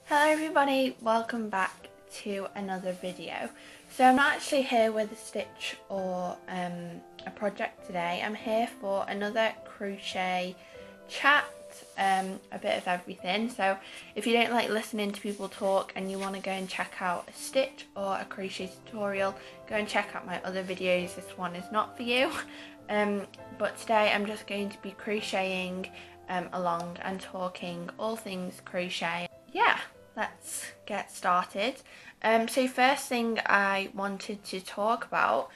Hello everybody, welcome back to another video. So I'm not actually here with a stitch or a project today. I'm here for another crochet chat, a bit of everything. So if you don't like listening to people talk and you want to go and check out a stitch or a crochet tutorial, go and check out my other videos. This one is not for you. But today I'm just going to be crocheting along and talking all things crochet. Yeah, let's get started. So first thing I wanted to talk about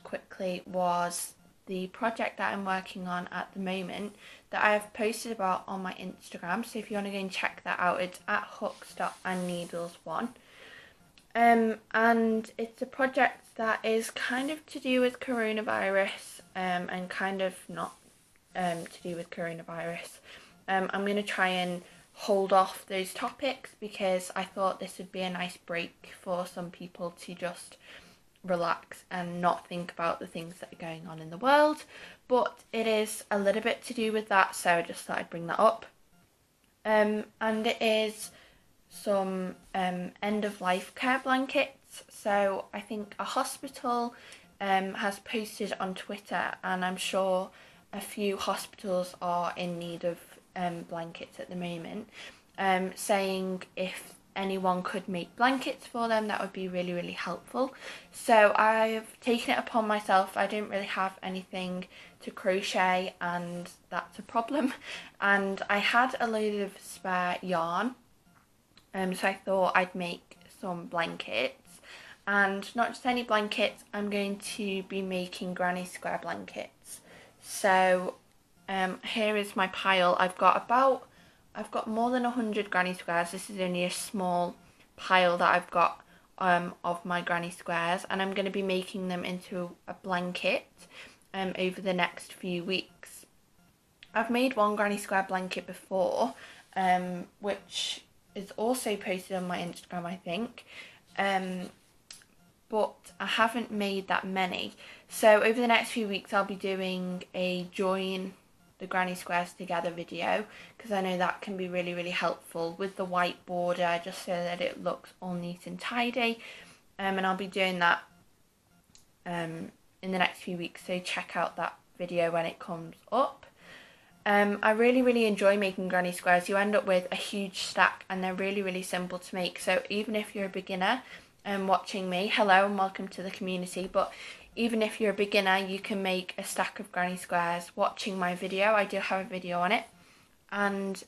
quickly was the project that I'm working on at the moment that I've posted about on my Instagram. So if you want to go and check that out, it's at hooks.andneedles1. And it's a project that is kind of to do with coronavirus and kind of not to do with coronavirus. I'm going to try and hold off those topics because I thought this would be a nice break for some people to just relax and not think about the things that are going on in the world, but it is a little bit to do with that, so I just thought I'd bring that up. And it is some end-of-life care blankets. So I think a hospital has posted on Twitter, and I'm sure a few hospitals are in need of blankets at the moment, saying if anyone could make blankets for them, that would be really, really helpful. So I've taken it upon myself. I don't really have anything to crochet, and that's a problem. And I had a load of spare yarn, so I thought I'd make some blankets. And not just any blankets, I'm going to be making granny square blankets. So here is my pile. I've got more than 100 granny squares. This is only a small pile that I've got of my granny squares, and I'm going to be making them into a blanket over the next few weeks. I've made one granny square blanket before, which is also posted on my Instagram, I think, but I haven't made that many. So over the next few weeks I'll be doing a join the granny squares together video, because I know that can be really, really helpful with the white border, just so that it looks all neat and tidy. And I'll be doing that in the next few weeks, so check out that video when it comes up. I really, really enjoy making granny squares. You end up with a huge stack and they're really, really simple to make. So even if you're a beginner watching me, hello and welcome to the community, but even if you're a beginner, you can make a stack of granny squares watching my video. I do have a video on it, and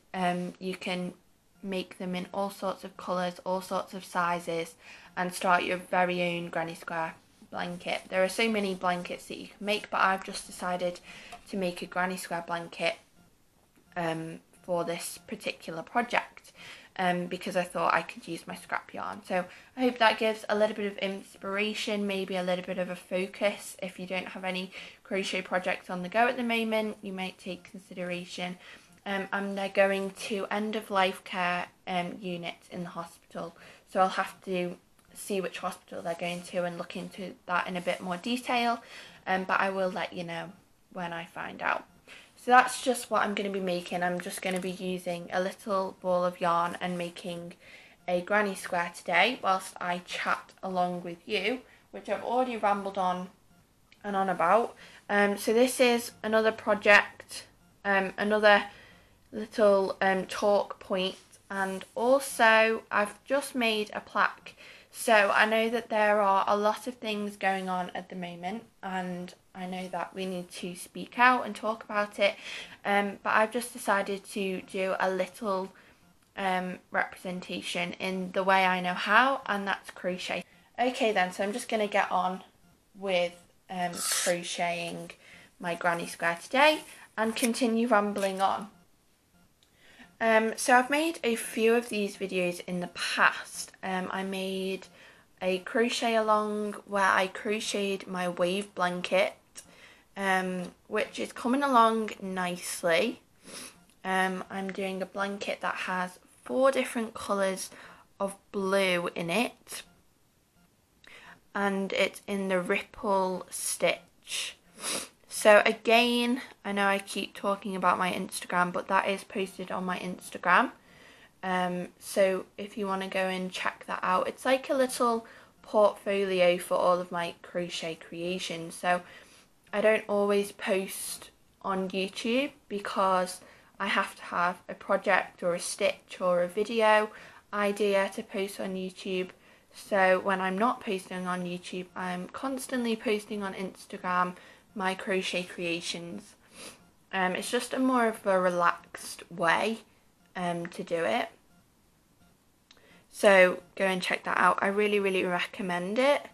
you can make them in all sorts of colours, all sorts of sizes, and start your very own granny square blanket. There are so many blankets that you can make, but I've just decided to make a granny square blanket for this particular project. Because I thought I could use my scrap yarn. So I hope that gives a little bit of inspiration, maybe a little bit of a focus. If you don't have any crochet projects on the go at the moment, you might take consideration. And they're going to end-of-life care units in the hospital. So I'll have to see which hospital they're going to and look into that in a bit more detail. But I will let you know when I find out. So that's just what I'm going to be making. I'm just going to be using a little ball of yarn and making a granny square today whilst I chat along with you, which I've already rambled on and on about. So this is another project, another little talk point, and also I've just made a plaque. So I know that there are a lot of things going on at the moment, and I know that we need to speak out and talk about it, but I've just decided to do a little representation in the way I know how, and that's crochet. Okay then, so I'm just going to get on with crocheting my granny square today and continue rambling on. So I've made a few of these videos in the past. I made a crochet along where I crocheted my wave blanket, which is coming along nicely. I'm doing a blanket that has 4 different colours of blue in it, and it's in the ripple stitch. So again, I know I keep talking about my Instagram, but that is posted on my Instagram. So if you want to go and check that out, it's like a little portfolio for all of my crochet creations. So I don't always post on YouTube because I have to have a project or a stitch or a video idea to post on YouTube. So when I'm not posting on YouTube, I'm constantly posting on Instagram my crochet creations. It's just a more of a relaxed way to do it. So go and check that out. I really recommend it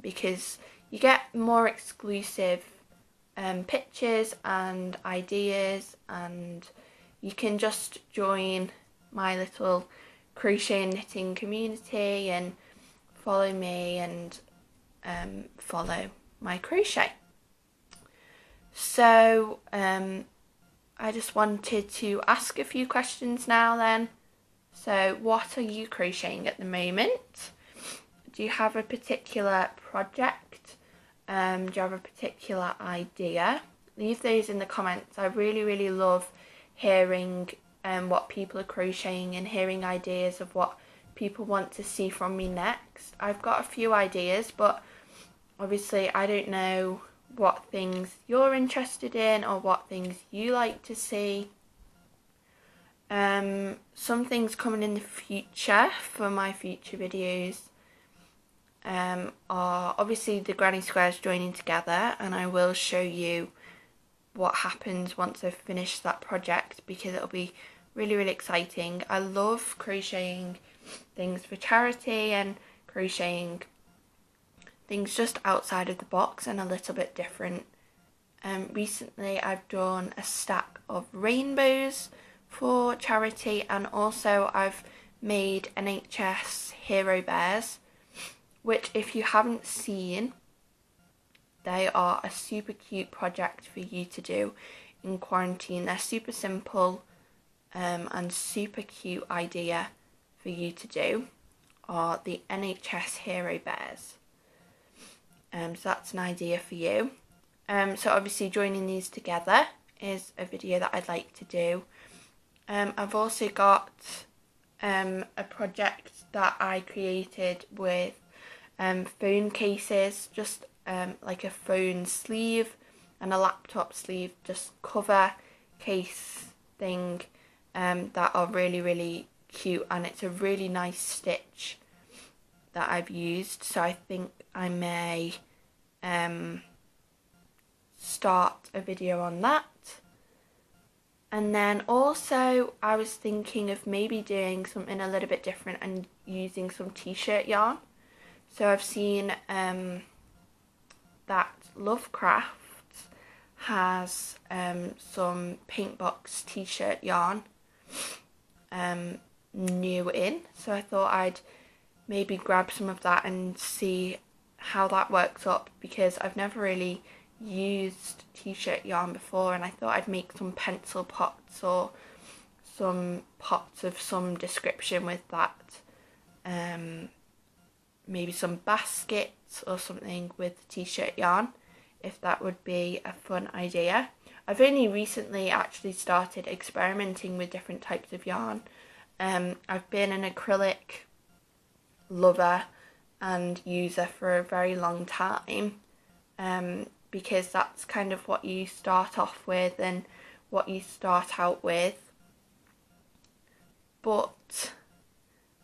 because you get more exclusive pictures and ideas, and you can just join my little crochet and knitting community and follow me and follow my crochet. So I just wanted to ask a few questions now then. So what are you crocheting at the moment? Do you have a particular project? Do you have a particular idea? Leave those in the comments. I really love hearing what people are crocheting and hearing ideas of what people want to see from me next. I've got a few ideas, but obviously I don't know what things you're interested in or what things you like to see. Some things coming in the future for my future videos are obviously the granny squares joining together, and I will show you what happens once I've finished that project because it'll be really exciting. I love crocheting things for charity and crocheting things just outside of the box and a little bit different. Recently I've done a stack of rainbows for charity, and also I've made NHS hero bears, which if you haven't seen, they are a super cute project for you to do in quarantine. They're super simple and super cute idea for you to do are the NHS hero bears. So that's an idea for you. So obviously joining these together is a video that I'd like to do. I've also got a project that I created with phone cases, just like a phone sleeve and a laptop sleeve, just cover case thing that are really cute, and it's a really nice stitch that I've used, so I think I may start a video on that. And then also I was thinking of maybe doing something a little bit different and using some t-shirt yarn. So I've seen that Lovecraft has some paint box t-shirt yarn new in, so I thought I'd maybe grab some of that and see how that works up, because I've never really used t-shirt yarn before, and I thought I'd make some pencil pots or some pots of some description with that. Maybe some baskets or something with t-shirt yarn, if that would be a fun idea. I've only recently actually started experimenting with different types of yarn. I've been an acrylic lover and user for a very long time, because that's kind of what you start off with and what you start out with. But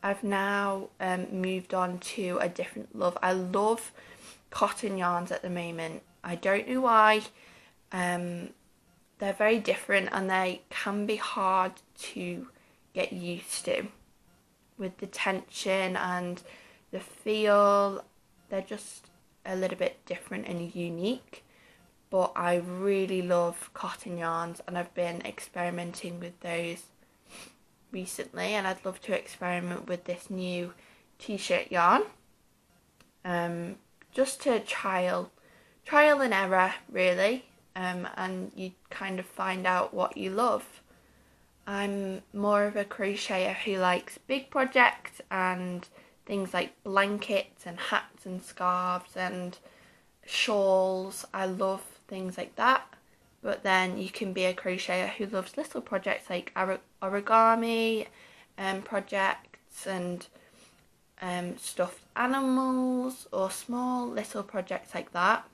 I've now moved on to a different love. I love cotton yarns at the moment. I don't know why. They're very different and they can be hard to get used to with the tension and the feel. They're just a little bit different and unique, but I really love cotton yarns and I've been experimenting with those recently, and I'd love to experiment with this new t-shirt yarn, just to trial and error really, and you kind of find out what you love. I'm more of a crocheter who likes big projects and things like blankets and hats and scarves and shawls. I love things like that, but then you can be a crocheter who loves little projects like origami projects and stuffed animals or small little projects like that.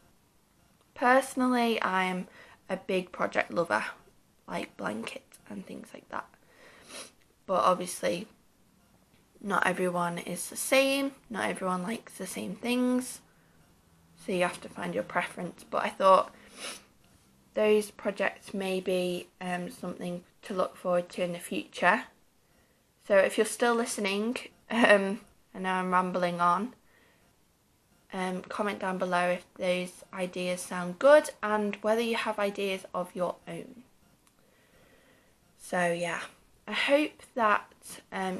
Personally, I'm a big project lover, like blankets and things like that. But obviously, not everyone is the same. Not everyone likes the same things. So you have to find your preference. But I thought those projects may be something to look forward to in the future. So if you're still listening, I know I'm rambling on, comment down below if those ideas sound good and whether you have ideas of your own. So yeah, I hope that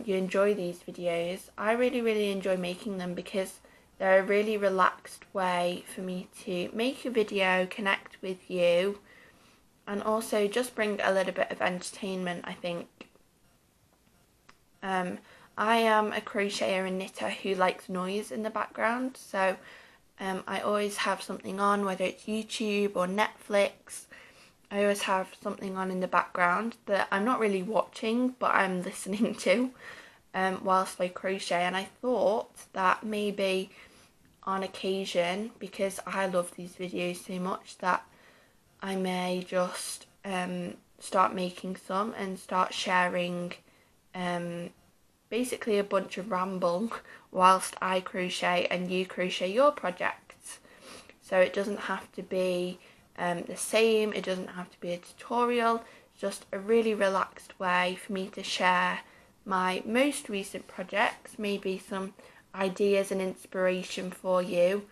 you enjoy these videos. I really enjoy making them because they're a really relaxed way for me to make a video, connect with you, and also just bring a little bit of entertainment, I think. I am a crocheter and knitter who likes noise in the background, so I always have something on, whether it's YouTube or Netflix. I always have something on in the background that I'm not really watching, but I'm listening to whilst I crochet. And I thought that maybe on occasion, because I love these videos so much, that I may just start making some and start sharing basically a bunch of ramble whilst I crochet and you crochet your projects. So it doesn't have to be the same, it doesn't have to be a tutorial, it's just a really relaxed way for me to share my most recent projects, maybe some ideas and inspiration for you,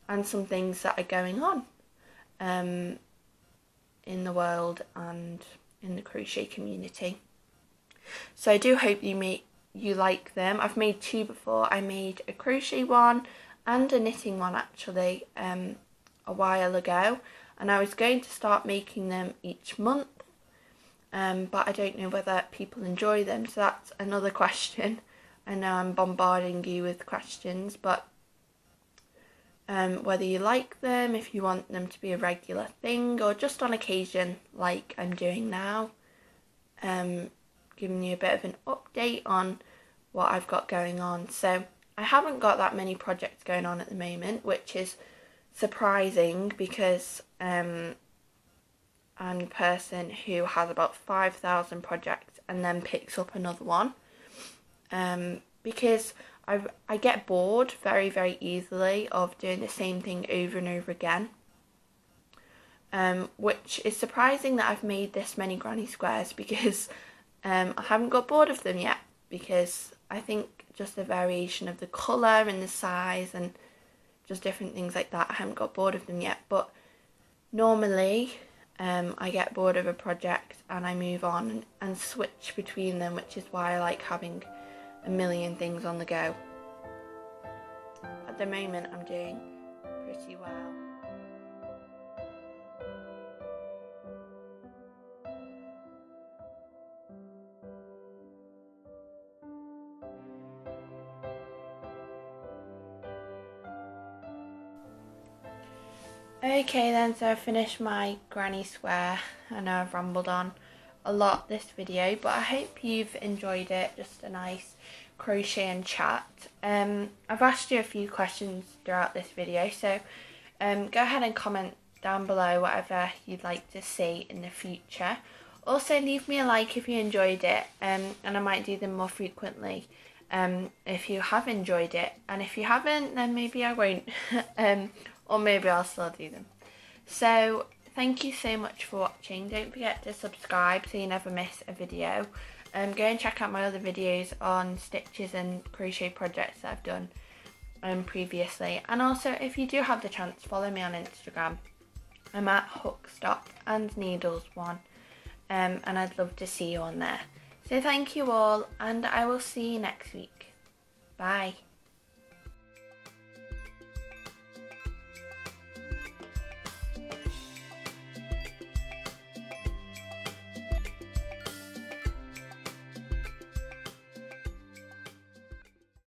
and some things that are going on in the world and in the crochet community. So I do hope you like them. I've made two before. I made a crochet one and a knitting one actually a while ago, and I was going to start making them each month, but I don't know whether people enjoy them, so that's another question. I know I'm bombarding you with questions, but whether you like them, if you want them to be a regular thing or just on occasion like I'm doing now, giving you a bit of an update on what I've got going on. So I haven't got that many projects going on at the moment, which is surprising because I'm a person who has about 5,000 projects and then picks up another one, because I get bored very easily of doing the same thing over and over again, which is surprising that I've made this many granny squares, because I haven't got bored of them yet, because I think just the variation of the colour and the size and just different things like that, I haven't got bored of them yet. But normally I get bored of a project and I move on and switch between them, which is why I like having a million things on the go. At the moment I'm doing pretty well. Okay then, so I finished my granny square. I know I've rambled on a lot this video, but I hope you've enjoyed it. Just a nice crochet and chat. I've asked you a few questions throughout this video, so go ahead and comment down below whatever you'd like to see in the future. Also leave me a like if you enjoyed it, and I might do them more frequently if you have enjoyed it, and if you haven't then maybe I won't. Or maybe I'll still do them. So thank you so much for watching. Don't forget to subscribe so you never miss a video. Go and check out my other videos on stitches and crochet projects that I've done previously. And also, if you do have the chance, follow me on Instagram. I'm at hookstopandneedles1, and I'd love to see you on there. So thank you all, and I will see you next week. Bye.